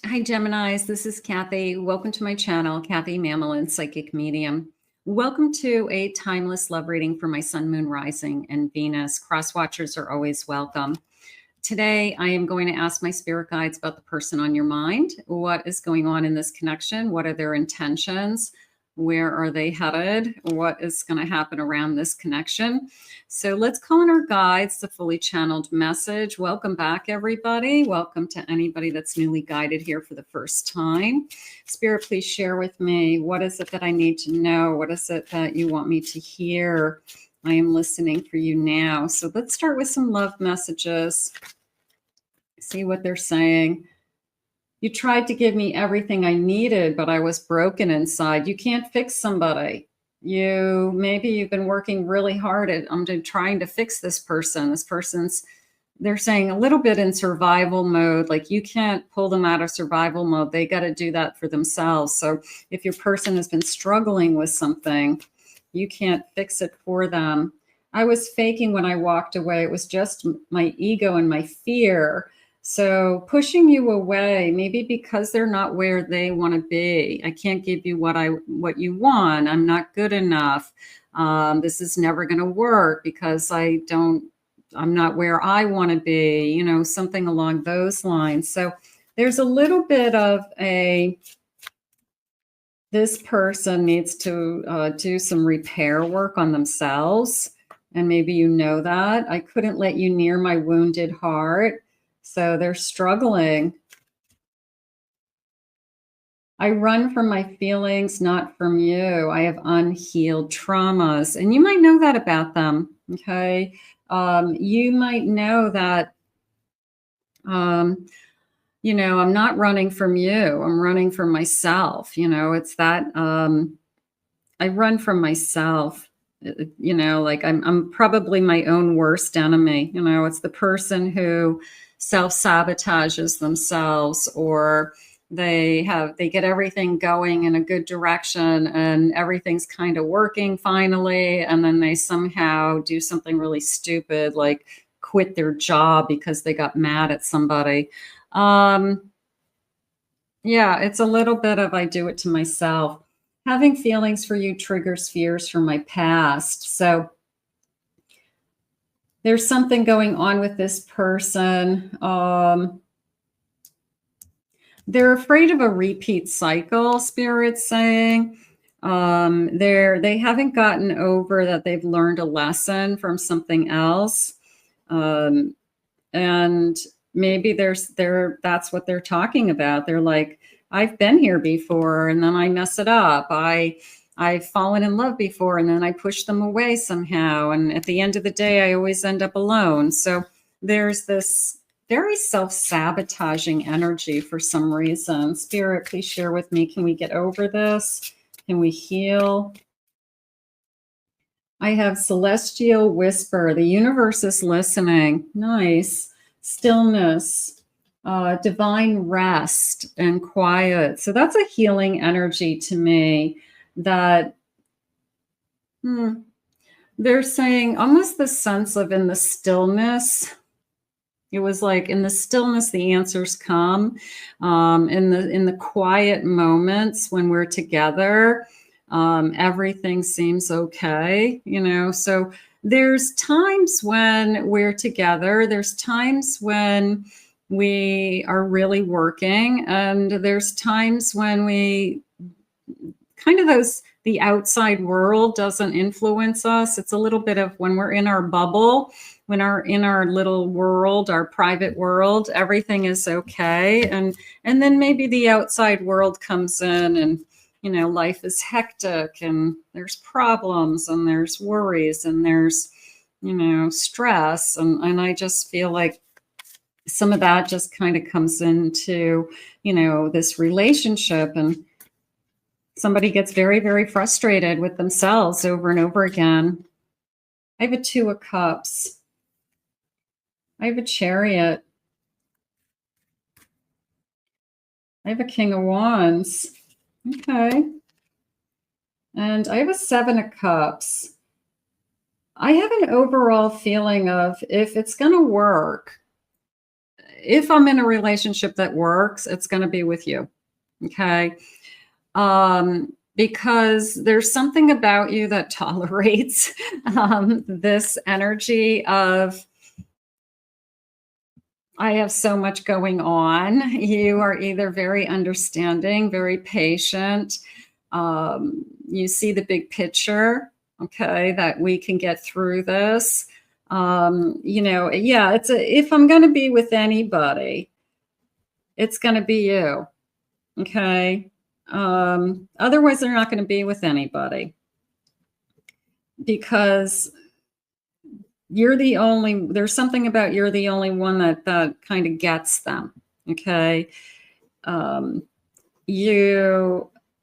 Hi, Geminis. This is Kathy. Welcome to my channel, Kathy Mamolen, Psychic Medium. Welcome to a timeless love reading for my Sun, Moon, Rising, and Venus. Cross watchers are always welcome. Today, I am going to ask my spirit guides about the person on your mind. What is going on in this connection? What are their intentions? Where are they headed? What is going to happen around this connection? So let's call in our guides, the fully channeled message. Welcome back, everybody. Welcome to anybody that's newly guided here for the first time. Spirit, please share with me. What is it that I need to know? What is it that you want me to hear? I am listening for you now. So let's start with some love messages. See what they're saying. You tried to give me everything I needed, but I was broken inside. You can't fix somebody. Maybe you've been working really hard at trying to fix this person. This person's, they're saying, a little bit in survival mode. Like you can't pull them out of survival mode. They got to do that for themselves. So if your person has been struggling with something, you can't fix it for them. I was faking when I walked away. It was just my ego and my fear. So pushing you away, maybe because they're not where they want to be. I can't give you what you want. I'm not good enough. This is never going to work because I'm not where I want to be, you know, something along those lines. So there's a little bit of this person needs to do some repair work on themselves. And maybe you know that. I couldn't let you near my wounded heart. So they're struggling. I run from my feelings, not from you. I have unhealed traumas. And you might know that about them, okay? You might know that, you know, I'm not running from you. I'm running from myself. You know, it's that I run from myself. You know, like I'm probably my own worst enemy. You know, it's the person who self-sabotages themselves, or they get everything going in a good direction and everything's kind of working finally, and then they somehow do something really stupid like quit their job because they got mad at somebody. Yeah, it's a little bit of I do it to myself. Having feelings for you triggers fears from my past. So there's something going on with this person. They're afraid of a repeat cycle, Spirit's saying. They haven't gotten over that they've learned a lesson from something else. And maybe that's what they're talking about. They're like, I've been here before and then I mess it up. I've fallen in love before and then I push them away somehow. And at the end of the day, I always end up alone. So there's this very self-sabotaging energy for some reason. Spirit, please share with me. Can we get over this? Can we heal? I have celestial whisper. The universe is listening. Nice. Stillness, divine rest and quiet. So that's a healing energy to me. That they're saying almost the sense of in the stillness. It was like in the stillness, the answers come. In the quiet moments when we're together, everything seems okay, you know. So there's times when we're together. There's times when we are really working, and there's times when we kind of the outside world doesn't influence us. It's a little bit of when we're in our bubble, when in our little world, our private world, everything is okay. And then maybe the outside world comes in and, you know, life is hectic and there's problems and there's worries and there's, you know, stress. And I just feel like some of that just kind of comes into, you know, this relationship, and somebody gets very, very frustrated with themselves over and over again. I have a 2 of Cups. I have a Chariot. I have a King of Wands. Okay. And I have a 7 of Cups. I have an overall feeling of if it's going to work, if I'm in a relationship that works, it's going to be with you. Okay. Because there's something about you that tolerates this energy of, I have so much going on. You are either very understanding, very patient. You see the big picture, okay, that we can get through this. You know, yeah, if I'm going to be with anybody, it's going to be you, okay? Otherwise, they're not going to be with anybody, because there's something about you're the only one that kind of gets them, okay?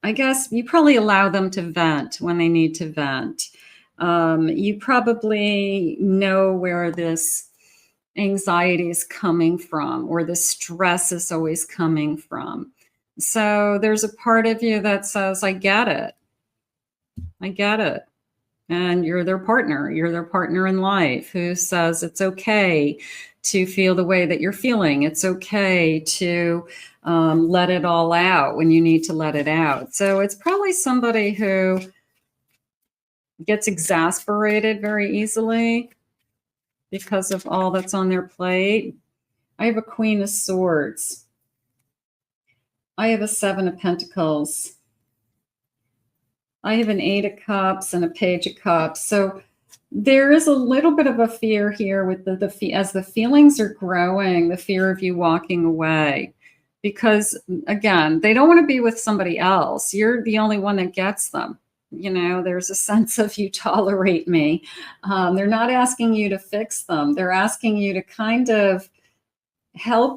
I guess you probably allow them to vent when they need to vent. You probably know where this anxiety is coming from, or the stress is always coming from. So there's a part of you that says, I get it. I get it. And you're their partner. You're their partner in life who says it's okay to feel the way that you're feeling. It's okay to let it all out when you need to let it out. So it's probably somebody who gets exasperated very easily because of all that's on their plate. I have a Queen of Swords. I have a Seven of Pentacles. I have an Eight of Cups and a Page of Cups. So there is a little bit of a fear here with as the feelings are growing, the fear of you walking away. Because again, they don't want to be with somebody else. You're the only one that gets them. You know, there's a sense of, you tolerate me. They're not asking you to fix them. They're asking you to kind of help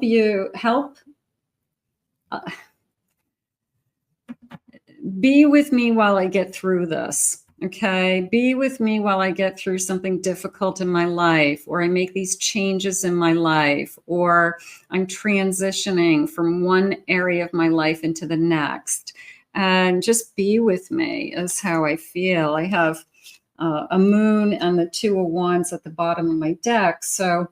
be with me while I get through this. Okay. Be with me while I get through something difficult in my life, or I make these changes in my life, or I'm transitioning from one area of my life into the next. And just be with me is how I feel. I have a moon and the Two of Wands at the bottom of my deck. So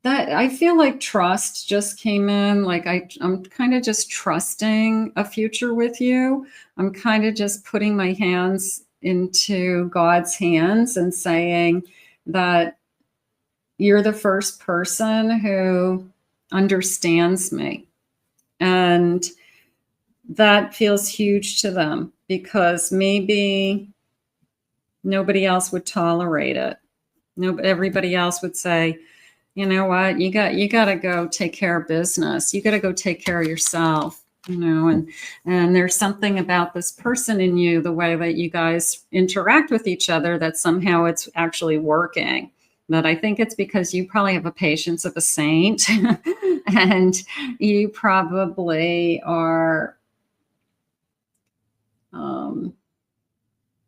that, I feel like trust just came in. Like I'm kind of just trusting a future with you. I'm kind of just putting my hands into God's hands and saying that you're the first person who understands me. And that feels huge to them, because maybe nobody else would tolerate it. Everybody else would say, you know what, you got to go take care of business. You got to go take care of yourself, you know, and there's something about this person in you, the way that you guys interact with each other, that somehow it's actually working. But I think it's because you probably have a patience of a saint and you probably are,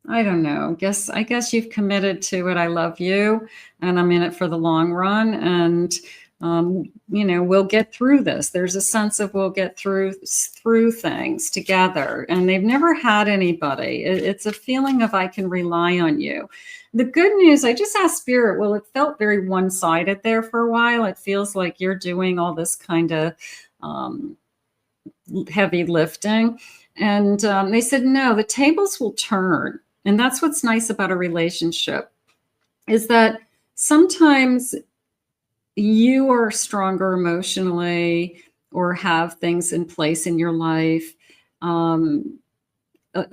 I don't know. I guess you've committed to it. I love you and I'm in it for the long run. And, you know, we'll get through this. There's a sense of we'll get through things together. And they've never had anybody. It's a feeling of, I can rely on you. The good news, I just asked Spirit, well, it felt very one-sided there for a while. It feels like you're doing all this kind of heavy lifting. And they said, no, the tables will turn. And that's what's nice about a relationship, is that sometimes you are stronger emotionally or have things in place in your life a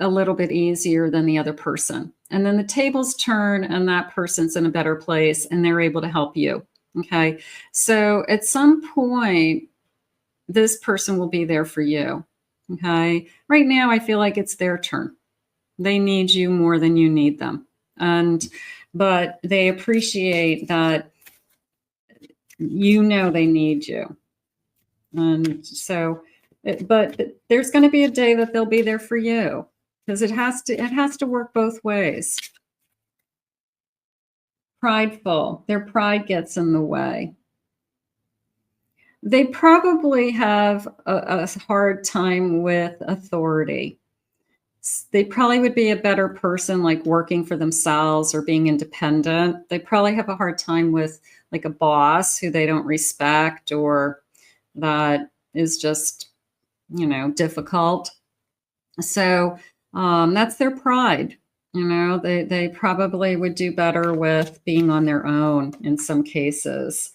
little bit easier than the other person. And then the tables turn and that person's in a better place and they're able to help you. Okay. So at some point, this person will be there for you. Okay. Right now, I feel like it's their turn. They need you more than you need them. But they appreciate that, you know, they need you. And so, but there's going to be a day that they'll be there for you, because it has to work both ways. Prideful. Their pride gets in the way. They probably have a hard time with authority. They probably would be a better person like working for themselves or being independent. They probably have a hard time with like a boss who they don't respect, or that is just, you know, difficult. So that's their pride. You know, they probably would do better with being on their own in some cases.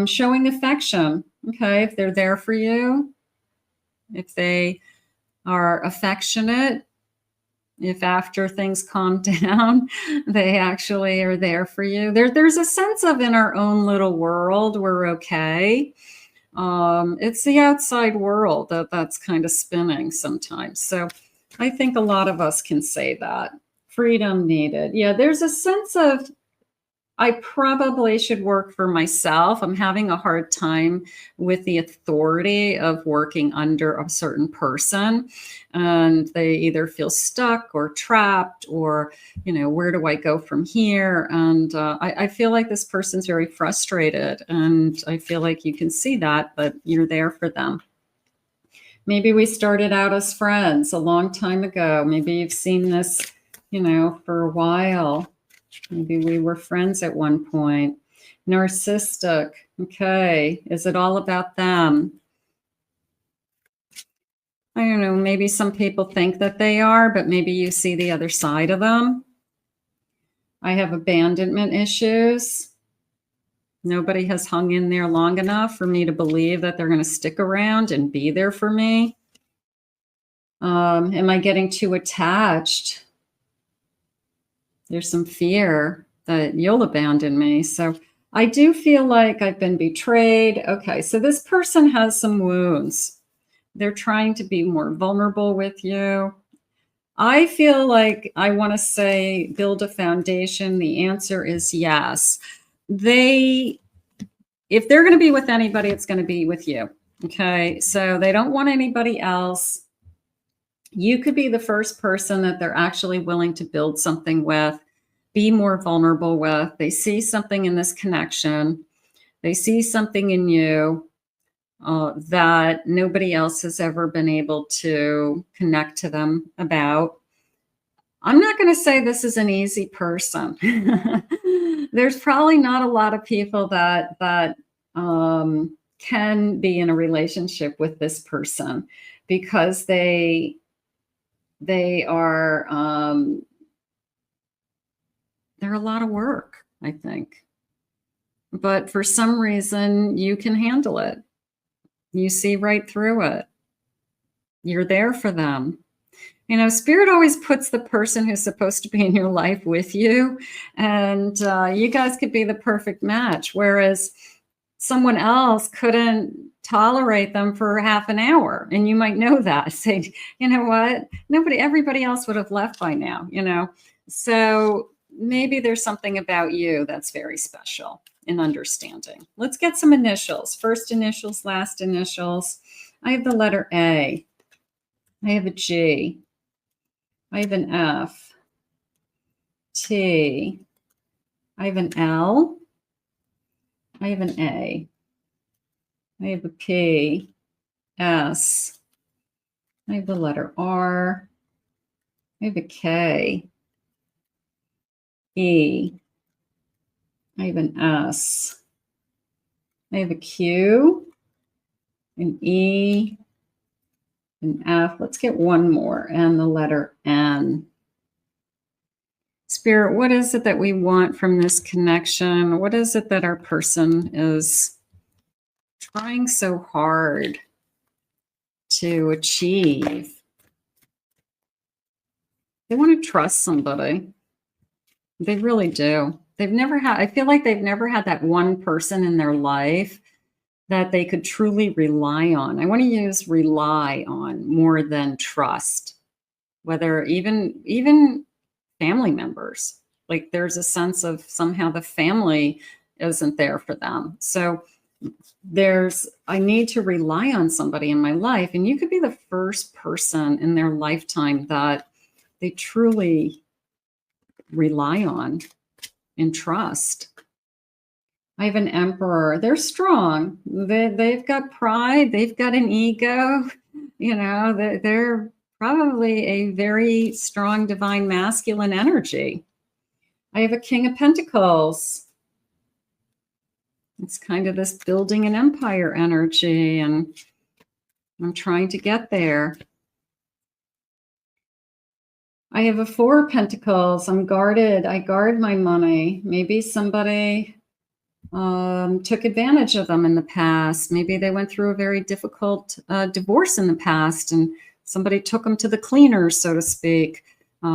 Showing affection. Okay, if they're there for you, if they are affectionate, if after things calm down, they actually are there for you. There's a sense of in our own little world, we're okay. It's the outside world that's kind of spinning sometimes. So I think a lot of us can say that. Freedom needed. Yeah, there's a sense of I probably should work for myself. I'm having a hard time with the authority of working under a certain person. And they either feel stuck or trapped, or, you know, where do I go from here? And I feel like this person's very frustrated. And I feel like you can see that, but you're there for them. Maybe we started out as friends a long time ago. Maybe you've seen this, you know, for a while. Maybe we were friends at one point. Narcissistic. Okay. Is it all about them? I don't know. Maybe some people think that they are, but maybe you see the other side of them. I have abandonment issues. Nobody has hung in there long enough for me to believe that they're going to stick around and be there for me. Am I getting too attached? There's some fear that you'll abandon me. So I do feel like I've been betrayed. Okay, so this person has some wounds. They're trying to be more vulnerable with you. I feel like I want to say build a foundation. The answer is yes. If they're going to be with anybody, it's going to be with you. Okay, so they don't want anybody else. You could be the first person that they're actually willing to build something with, be more vulnerable with. They see something in this connection. They see something in you that nobody else has ever been able to connect to them about. I'm not going to say this is an easy person. There's probably not a lot of people that can be in a relationship with this person, because they are they're a lot of work, I think. But for some reason, you can handle it. You see right through it. You're there for them. You know, Spirit always puts the person who's supposed to be in your life with you, and you guys could be the perfect match, whereas someone else couldn't tolerate them for half an hour, and you might know that. Say, you know what? Everybody else would have left by now, you know? So maybe there's something about you that's very special in understanding. Let's get some initials. First initials, last initials. I have the letter A. I have a G. I have an F. T. I have an L. I have an A. I have a P. S. I have the letter R. I have a K. E. I have an S. I have a Q. An E. An F. Let's get one more, and the letter N. Spirit, what is it that we want from this connection? What is it that our person is trying so hard to achieve? They want to trust somebody. They really do. I feel like they've never had that one person in their life that they could truly rely on. I want to use rely on more than trust, whether even family members. Like there's a sense of somehow the family isn't there for them. So I need to rely on somebody in my life. And you could be the first person in their lifetime that they truly rely on and trust. I have an Emperor. They're strong. They've got pride. They've got an ego. You know, they're probably a very strong divine masculine energy. I have a King of Pentacles. It's kind of this building an empire energy, and I'm trying to get there. I have a 4 of Pentacles. I'm guarded. I guard my money. Maybe somebody took advantage of them in the past. Maybe they went through a very difficult divorce in the past, and somebody took them to the cleaners, so to speak.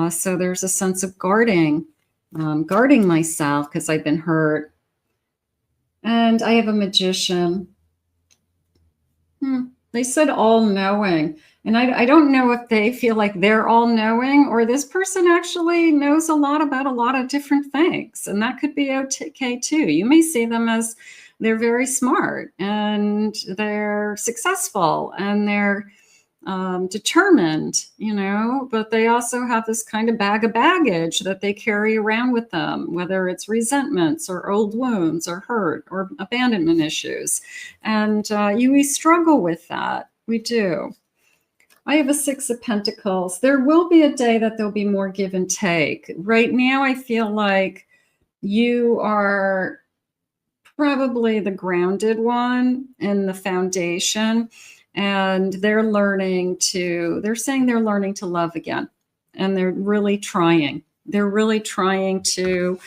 So there's a sense of guarding myself because I've been hurt. And I have a Magician. They said all-knowing. And I don't know if they feel like they're all-knowing or this person actually knows a lot about a lot of different things. And that could be okay too. You may see them as they're very smart and they're successful and they're determined, you know, but they also have this kind of bag of baggage that they carry around with them, whether it's resentments or old wounds or hurt or abandonment issues. And we struggle with that. We do. I have a 6 of Pentacles. There will be a day that there'll be more give and take. Right now, I feel like you are probably the grounded one in the foundation. And they're saying they're learning to love again. And they're really trying. They're really trying to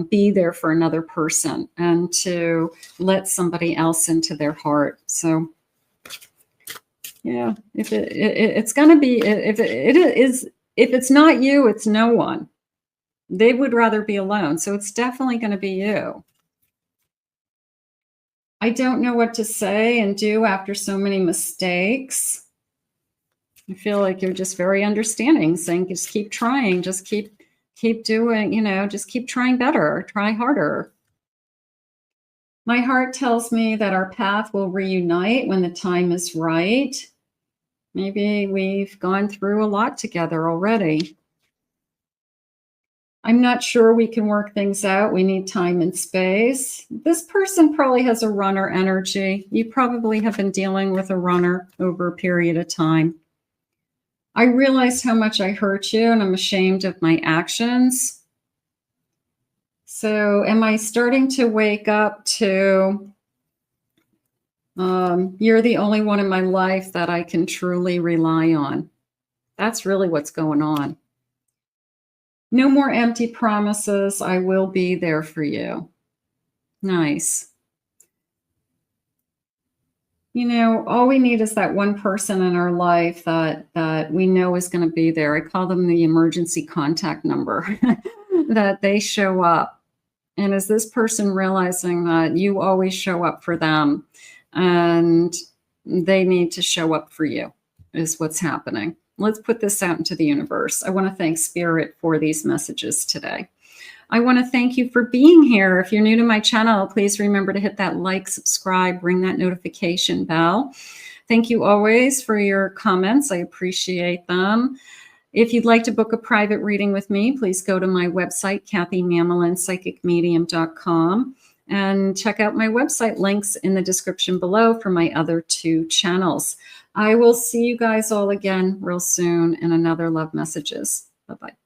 be there for another person and to let somebody else into their heart. So, yeah, if it's going to be, if it's not you, it's no one. They would rather be alone. So it's definitely going to be you. I don't know what to say and do after so many mistakes. I feel like you're just very understanding, saying just keep trying, just keep doing, you know, just keep trying better, try harder. My heart tells me that our path will reunite when the time is right. Maybe we've gone through a lot together already. I'm not sure we can work things out. We need time and space. This person probably has a runner energy. You probably have been dealing with a runner over a period of time. I realize how much I hurt you and I'm ashamed of my actions. So am I starting to wake up to, you're the only one in my life that I can truly rely on. That's really what's going on. No more empty promises. I will be there for you. Nice. You know, all we need is that one person in our life that we know is going to be there. I call them the emergency contact number, that they show up. And is this person realizing that you always show up for them and they need to show up for you is what's happening. Let's put this out into the universe. I want to thank Spirit for these messages today. I want to thank you for being here. If you're new to my channel, please remember to hit that like, subscribe, ring that notification bell. Thank you always for your comments. I appreciate them. If you'd like to book a private reading with me, please go to my website, kathymamolenspsychicmedium.com, and check out my website links in the description below for my other 2 channels. I will see you guys all again real soon in another Love Messages. Bye-bye.